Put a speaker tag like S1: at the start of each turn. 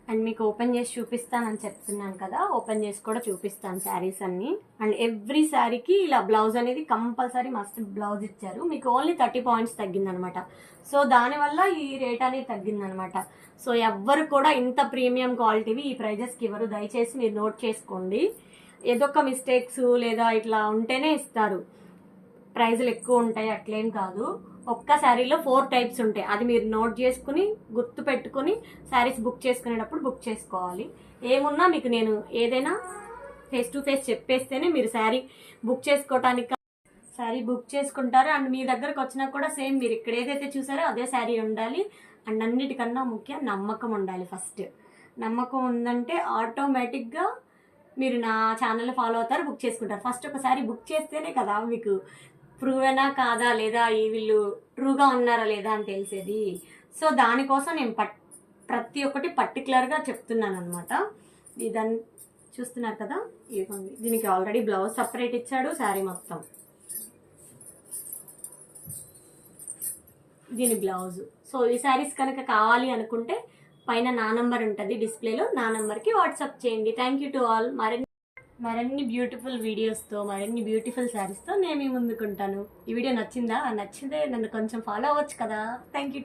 S1: And మీకు open చేసి చూపిస్తానని చెప్తున్నాను కదా, ఓపెన్ చేసి కూడా చూపిస్తాను శారీస్ అన్ని. అండ్ ఎవ్రీ శారీకి ఇలా బ్లౌజ్ అనేది కంపల్సరీ మస్ట్ బ్లౌజ్ ఇచ్చారు. మీకు ఓన్లీ 30 పాయింట్స్ తగ్గిందనమాట. సో దానివల్ల ఈ రేట్ అనేది తగ్గిందనమాట. సో ఎవ్వరు కూడా ఇంత ప్రీమియం క్వాలిటీవి ఈ ప్రైజెస్కి ఇవ్వరు. దయచేసి మీరు నోట్ చేసుకోండి. ఏదో ఒక మిస్టేక్స్ లేదా ఇట్లా ఉంటేనే ఇస్తారు. ప్రైజులు ఎక్కువ ఉంటాయి అట్లేం కాదు. ఒక్క శారీలో 4 టైప్స్ ఉంటాయి. అది మీరు నోట్ చేసుకుని గుర్తు పెట్టుకుని శారీస్ బుక్ చేసుకునేటప్పుడు బుక్ చేసుకోవాలి. ఏమున్నా మీకు నేను ఏదైనా ఫేస్ టు ఫేస్ చెప్పేస్తేనే మీరు శారీ బుక్ చేసుకోవటానికి శారీ బుక్ చేసుకుంటారు. అండ్ మీ దగ్గరకు వచ్చినా కూడా సేమ్ మీరు ఇక్కడ ఏదైతే చూసారో అదే శారీ ఉండాలి. అండ్ అన్నిటికన్నా ముఖ్యం నమ్మకం ఉండాలి. ఫస్ట్ నమ్మకం ఉందంటే ఆటోమేటిక్గా మీరు నా ఛానల్ ఫాలో అవుతారు, బుక్ చేసుకుంటారు. ఫస్ట్ ఒకసారి బుక్ చేస్తేనే కదా మీకు ప్రూవేనా కాదా లేదా వీళ్ళు ట్రూగా ఉన్నారా లేదా అని తెలిసేది. సో దానికోసం నేను ప్రతి ఒక్కటి పర్టికులర్గా చెప్తున్నాను అనమాట. ఇదని చూస్తున్నారు కదా, ఇదిగోండి. దీనికి ఆల్రెడీ బ్లౌజ్ సపరేట్ ఇచ్చాడు, శారీ మొత్తం దీని బ్లౌజ్. సో ఈ శారీస్ కనుక కావాలి అనుకుంటే పైన నా నంబర్ ఉంటుంది డిస్ప్లేలో, నా నంబర్కి వాట్సాప్ చేయండి. Thank you to all. మరిన్ని బ్యూటిఫుల్ వీడియోస్తో, మరిన్ని బ్యూటిఫుల్ శారీస్తో నేను మీ ముందుకుంటాను. ఈ వీడియో నచ్చిందా? నచ్చితే నన్ను కొంచెం ఫాలో అవ్వచ్చు కదా. Thank you.